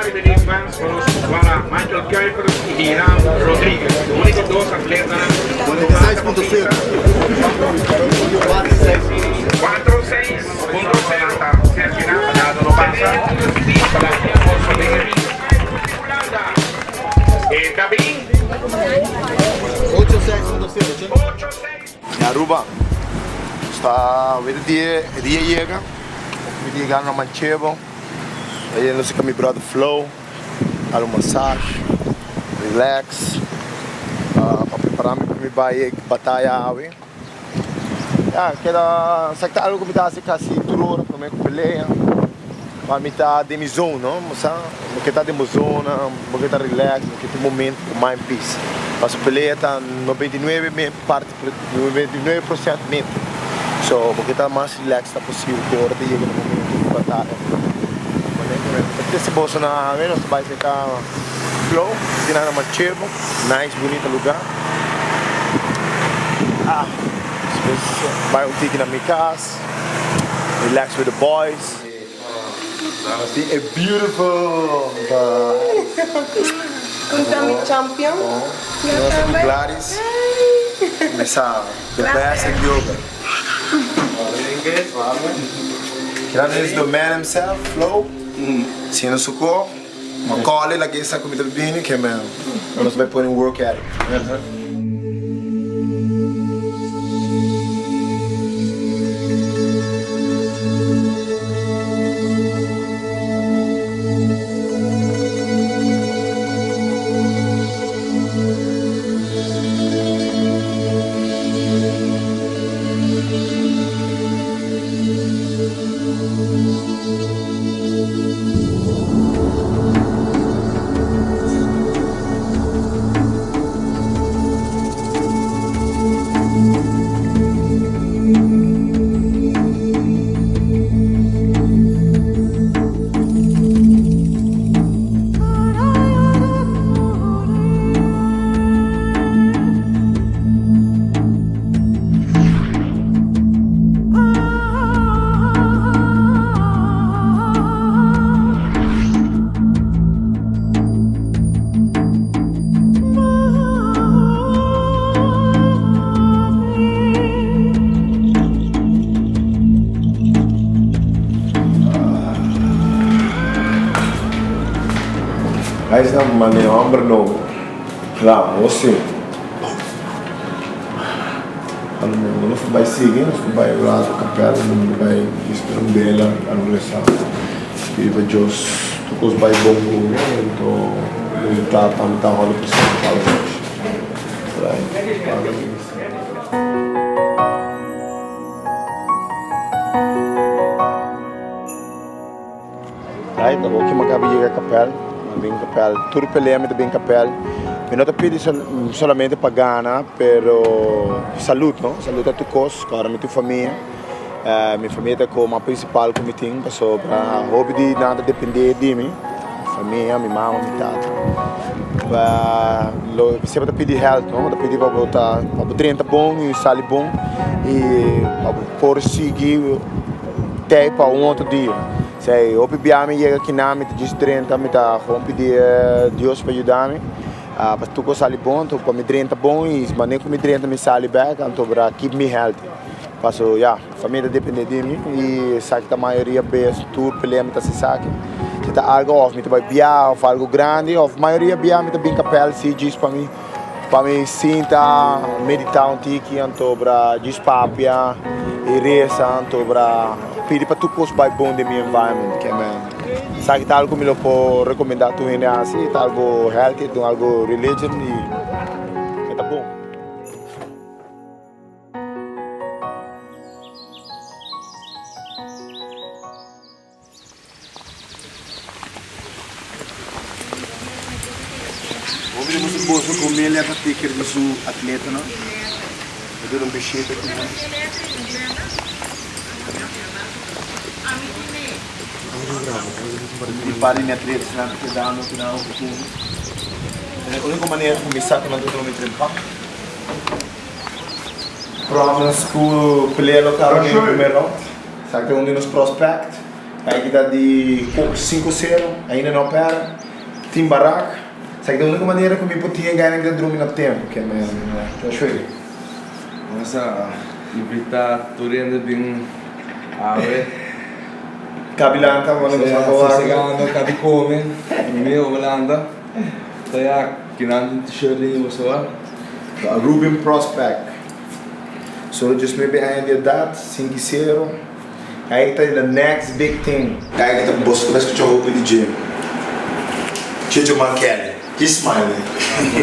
Benedict fans conosco agora Michael Kuiper e Irán Rodrigues, os únicos dois atletas com 46.0. 46.0 está certificado no passado. Cabin 86.0. Aruba. Está o dia jega. O dia gana Micheal. Aí nós ficamos meu brother flow, a massagem, relax, para preparar para me batalha aí. Queda, sabe que algo que me dá assim quase tudo para me peleia, para me dar de zona, não, mas porque está de zona, porque está relax, porque tem momento com mind peace. Mas a peleia está 99% mente, so porque está mais relax está possível que hora de chegar no momento de batalha. Esse bolso na menos vai ficar flow, tirar na Micheal, nice, bonito lugar. Vai tique na minha casa, relax with the boys. É beautiful. Contami Champion. Gladys. Essa the best in yoga. Gladys is the man himself, flow. Sino suko, Macaulay lagi sa comida bini que man, nós vai pôr em work at it. Guys, na maneira hambre no, lá, você. Não vai seguir, não vai lá do capela, não vai esperar dela, a não deixar. E vai just, tu os vai bom, então ele tá rola por cima, right, então o que magabi chega a capela. Bem capel, tudo peleia-me bem capel. Eu não te pedi solamente para gana, pero saúde, não? Saúde a tu cos, para minha família. Minha família é como a principal que me tem, para hobby de nada depender de mim. Família, minha mãe, minha tata. Sempre te pedi health, não? Te pedi para botar, para treinar bom e sair bom e para por seguir até para outro dia. Sei, eu bebiamo chega aqui na me diz 30 me tá vamos pedir Deus para ajudar-me. Para tu que sali bom, tu para me 30 bom e mas nem com me 30 me sali back, então para keep me healthy. Passo, família depende de mim e sabe que a maioria bem tudo peleia me tá se saque. Se tá algo off, me vai biar, ou algo grande, ou maioria biar me tá bem capel se diz para mim sinta meditar um tique, então para diz papia e reza, então para pedir para tu coisas vai bom de meu environment, que é sabe que algo me lo pode recomendar tu ainda assim, tá algo healthy, algo religion e tá bom. Vamos ver se posso comer ele até ter que ir no atleta, não? Eu dou bichinho aqui, né? Para minha atleta, senão porque dá no final do tudo. A única maneira de começar quando eu estou me treinando. Problemas com o player local no primeiro round. Sabe que é um dos prospects. Aí que dá de 5-0, ainda não opera. Tem barraca. Sabe que a única maneira que eu me podia ganhar é dormir no tempo, que é mesmo, né? Deixa eu ver. Vamos a evitar turenda bem ave. Cabilanta, vamos negociar com Se chegando, cabe come, meu Holanda. Saya kinanda t-shirt ini boswa. Ruben Prospect. So just maybe I did that, 5-0. Aí tá the next big thing. Aí que tá boss começa com o jogo de gym. Chicho Micheal. Que smile.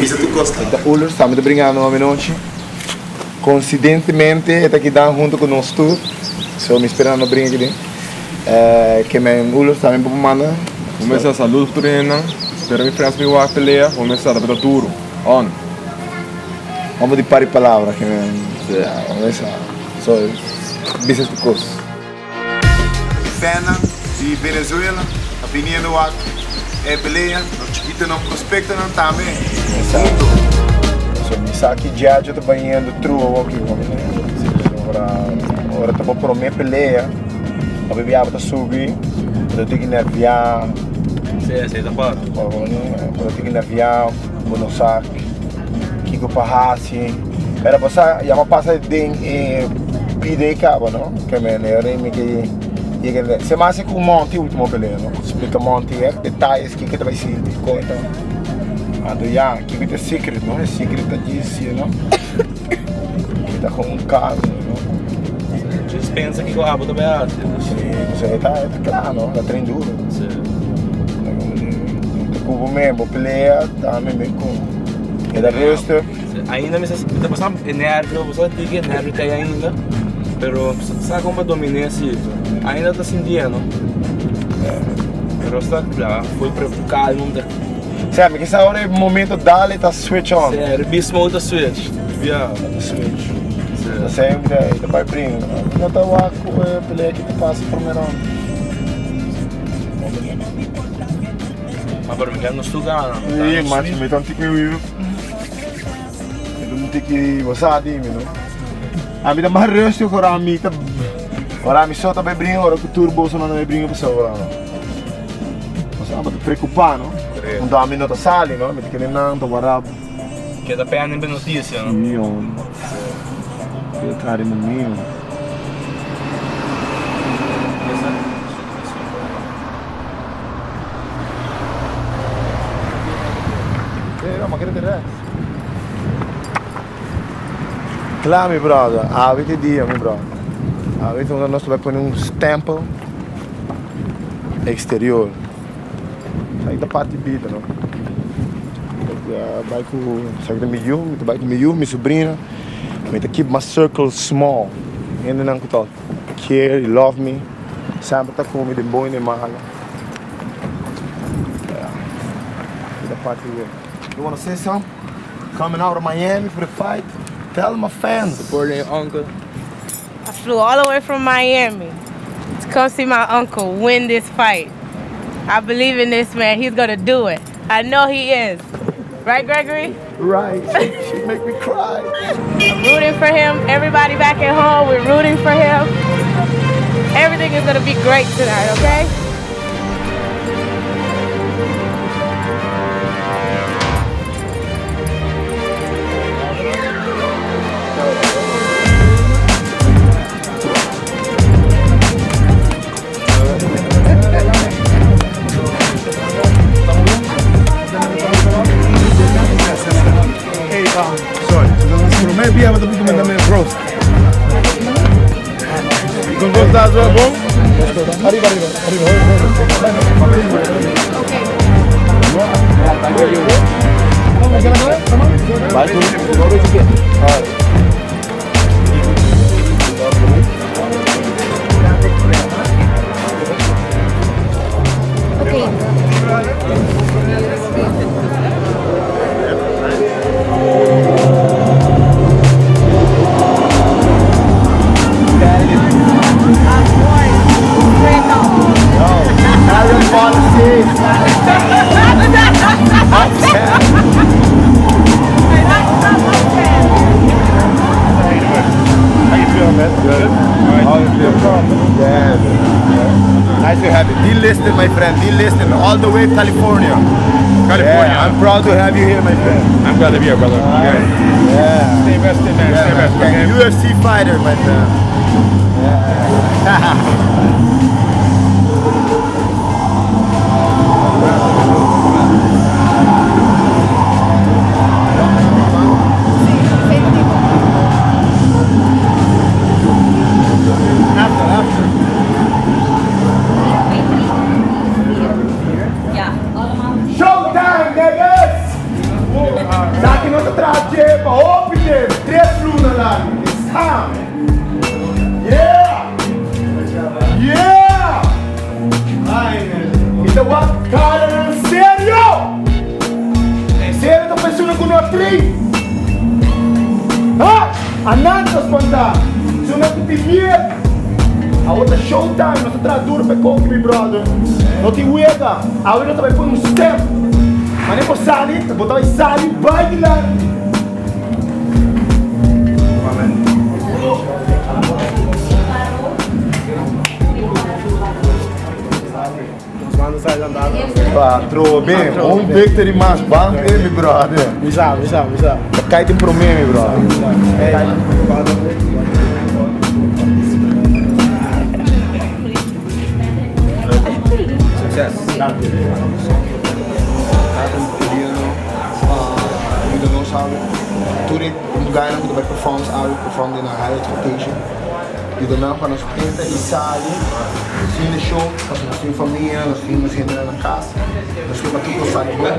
Isso tu gosta. Tá Uller, estamos te brincando uma noite. Coincidentemente, está aqui junto com nós tudo. So me esperando brincar aqui. Que me Uller também para mandar. Começa a saúde turena. Espero que frente meu a peleia. Começa a dar duro. On. Vamos de par de palavras que me começa. So business to cost. Fena de Venezuela, a opinião do ar é peleia, no chiquito não prospecta não também. Exato. So me saque já eu tô banhando true aqui agora tô por minha peleia. A bebê tá subir, eu tenho que nerviar. Sim, tá claro. Eu tenho que nerviar, vou saque. Kiko Pahasi. Era passar, já passa de pide cabo, não? Que me lembra que se mais com monte último peleia, não? Explica monte é detalhes que vai ser coisa. Ando já, que é secret, não? É secret da disse, não? Que tá com carro, não? Você pensa que o rabo também é arte. Sim, tá claro, não? Tá trem duro. Sim. Cubo mesmo, peleia, tá mesmo com. É da resto. Ainda me está passando nervo, você tem que nervo tem ainda. Pero sabe como dominar assim? Ainda está sentindo. Pero está claro, foi para calmo. Sabe que essa hora é o momento dali tá switch on. Sério, beast mode tá switch. Yeah, switch. Tá sempre aí, tá vai brincar. Não tá lá com a peleia que te passa por menor. Mas para mim não estou ganhando. Sim, mas me tá tipo eu não tem que gostar de mim, não? A mim dá mais resto que a mim tá. Ora mi só tá vai brincar, ora que o turbo não vai brincar para ora. Mas não te preocupar, não? Não dá a mim não tá sali, não? Me tem que não tô guardado. Que da pena em notícia, não? Sim, eu trago no mínimo. Ma che te Claro, meu brother, avete dia, meu brother. Avete nós vai pôr stamp exterior. Sai da parte de vida, não? Vai com, sai da minha sobrinha. Mas keep my circle small. Ainda não que care, love me. Sempre tá comigo de bom e de mal. Da parte de vida. You want to say something? Coming out of Miami for the fight? Tell my fans. Supporting your uncle. I flew all the way from Miami to come see my uncle win this fight. I believe in this man. He's going to do it. I know he is. Right, Gregory? Right. She make me cry. I'm rooting for him. Everybody back at home, we're rooting for him. Everything is going to be great tonight, okay? Sorry, maybe I have to be doing the roast. Con gostar as bom? Arriba. Vai brother. Delisted, my friend. Delisted all the way to California. California. Yeah, I'm proud to have you here, my friend. I'm glad to be here, brother. Yeah. Stay vested, man. Yeah, Stay vested, man. okay? UFC fighter, my friend. Showtime, niggas! Tá aqui não atrás, Jepa. Open them. 3 lunas lá. It's time. Yeah! Yeah! Então, what? Cara, sério? Sério, tá pensando com nós 3? Ah! Anantas, quanta? Se eu não te medo. A outra showtime, nós atrás duro para coque, meu brother. Não te uega. A outra também põe um step. Mas nem por sair, botar sair, vai de lá. Patrão, bem, victory mais bom, meu brother. Bisa. Cai de pro mim, meu brother. Success. You know how to it, you guys know the performance, I will perform in a high expectation. You don't know quando nós tenta e sai, sim de show, nós temos família, nós temos gente na casa, nós temos tudo sai bom,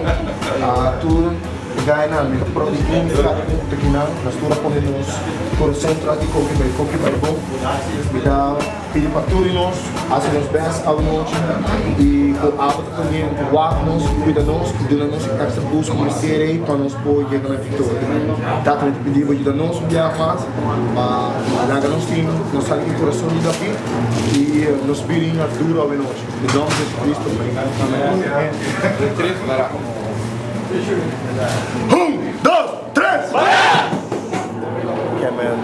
tudo. Guys, na minha produção aqui nós todos apoiamos por centro de coque vai bom. Então, pedir para todos nós, fazer os best à noite e com a auto também, guarda-nos, cuida-nos, dando-nos essa busca de ser aí para nós poder chegar na vitória. Tá também pedir para ajudar-nos a mais, para nós temos nossa coração de daqui e nos virem a dura à noite. Em nome de Jesus Cristo, amém. 1, 2, 3! Okay, man.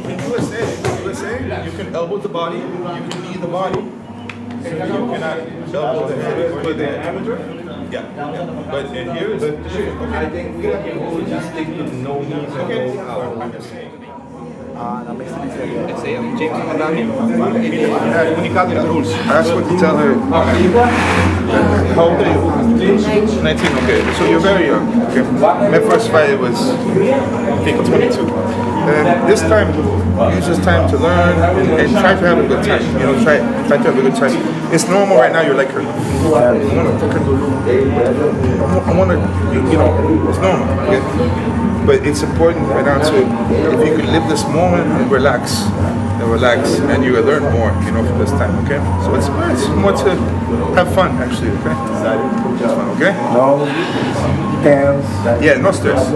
In USA, you can elbow the body, you can knee the body. So you cannot elbow the head or the amateur. Yeah. But in here, I think we can just stick to the no knees and no elbow. Say I'm James Madami. Comunicado the rules. I asked what to tell her. How old are you? 19, okay. So you're very young. Okay. My first fight was, I think, 22. This time, use this time to learn and try to have a good time. You know, try to have a good time. It's normal right now. You're like her. I want to, you know, it's normal. Okay? But it's important right now to, if you can live this moment and relax, and you will learn more, you know, from this time, okay? So it's more to have fun, actually, okay? Just fun, okay? No tense. Yeah, no stress.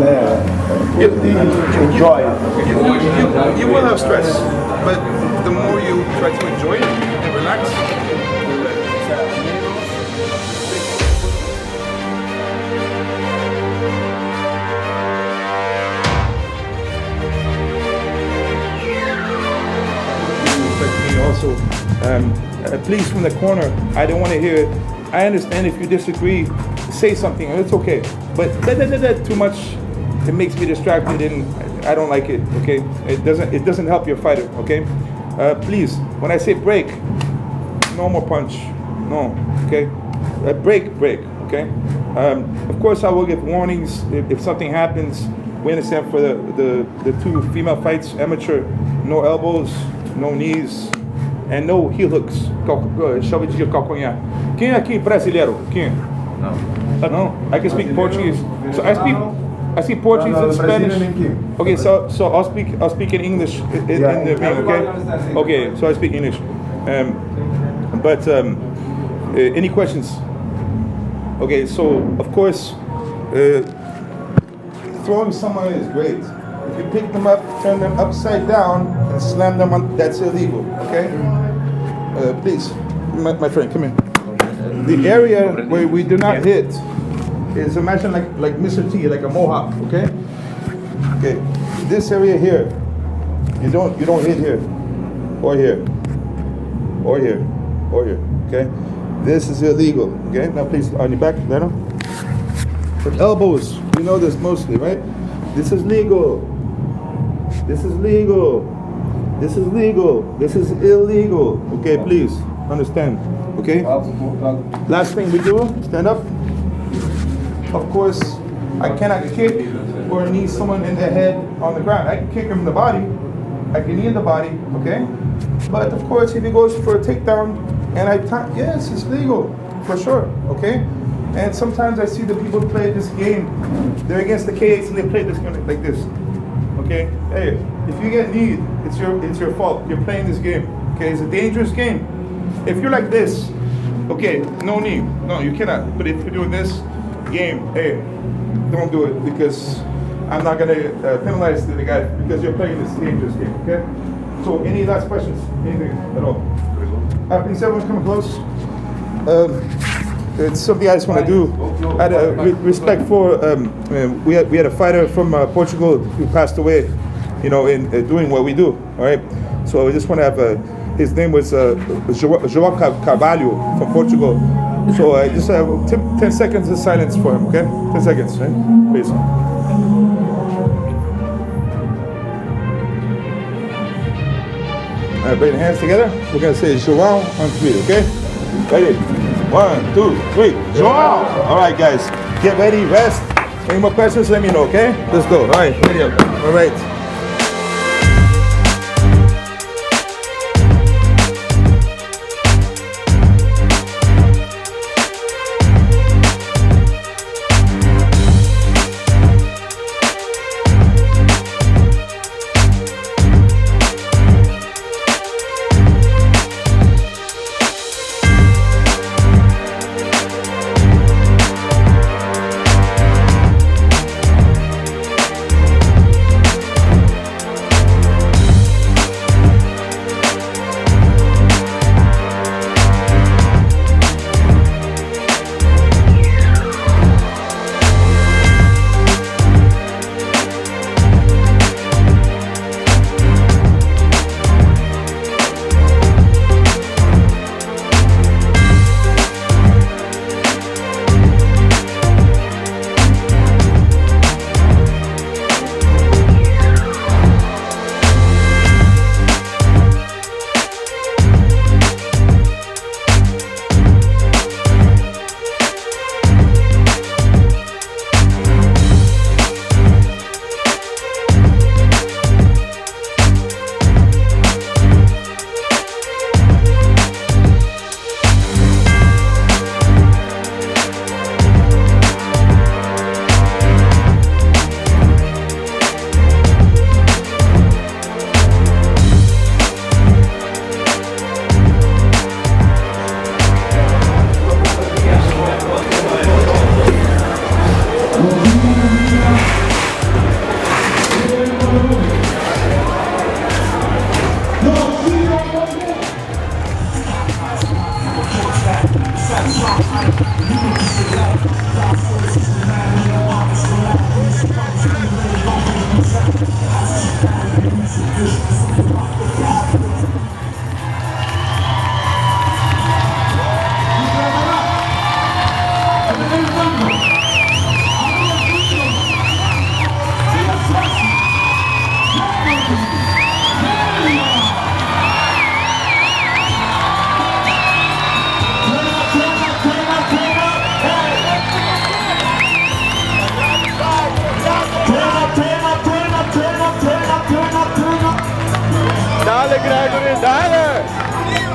Enjoy it. You will have stress, but the more you try to enjoy it and relax, also, please from the corner, I don't want to hear it. I understand if you disagree, say something, it's okay. But too much, it makes me distracted and I don't like it, okay? It doesn't help your fighter, okay? Please, when I say break, no more punch, no, okay? Break, okay? Of course I will give warnings if something happens. We understand for the two female fights, amateur, no elbows, no knees, and no heel hooks, chave de calcanhar. Quem aqui brasileiro? Quem? Não. Ah, no, I can speak Portuguese. So I speak Portuguese and Spanish. Okay, so I'll speak in English in the ring, okay? Okay, so I speak English. Any questions? Okay, so of course, throwing someone is great. If you pick them up, turn them upside down, and slam them on, that's illegal, okay? Please, my friend, come in. The area where we do not hit is, imagine like Mr. T, like a mohawk, okay? Okay, this area here, you don't hit here, or here, or here, or here, okay? This is illegal, okay? Now please, on your back, Leno. For elbows, you know this mostly, right? This is legal. This is legal. This is legal. This is illegal. Okay, please understand. Okay? Last thing we do, stand up. Of course, I cannot kick or knee someone in the head on the ground. I can kick him in the body. I can knee in the body, okay? But of course, if he goes for a takedown and yes, it's legal, for sure, okay? And sometimes I see the people play this game. They're against the cage and they play this game like this. Okay? Hey, if you get kneed, it's your fault. You're playing this game. Okay? It's a dangerous game. If you're like this, okay, no knee. No, you cannot. But if you're doing this game, hey, don't do it because I'm not gonna penalize the guy because you're playing this dangerous game. Okay? So any last questions? Anything at all? Please everyone come close. It's something I just want to do. Out of respect for, we had a fighter from Portugal who passed away, you know, in doing what we do. All right. So I just want to have his name was João Carvalho from Portugal. So I just have 10 seconds of silence for him. Okay, 10 seconds, right? Please. All right, bring the hands together. We're gonna say João on 3. Okay. Ready? 1, 2, 3. João! All right, guys. Get ready, rest. Any more questions, let me know, okay? Let's go. All right, ready up. All right. Dale, Gregory, dale!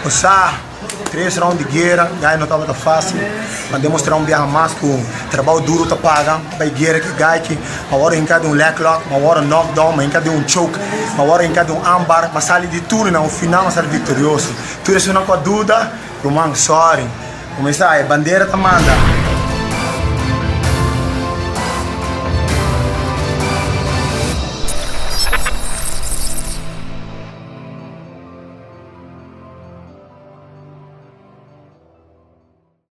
Usar 3 rounds de guerra, gai não estava fácil, mas demonstrar viagem mais que o trabalho duro tá paga, para guerra que gai que uma hora em cada leg lock, uma hora knockdown, uma em cada choke, uma hora em cada armbar, mas sai de tudo, no final mas sai vitorioso. Tudo isso não com a dúvida, Roman, sorry. Começar, a bandeira tá manda.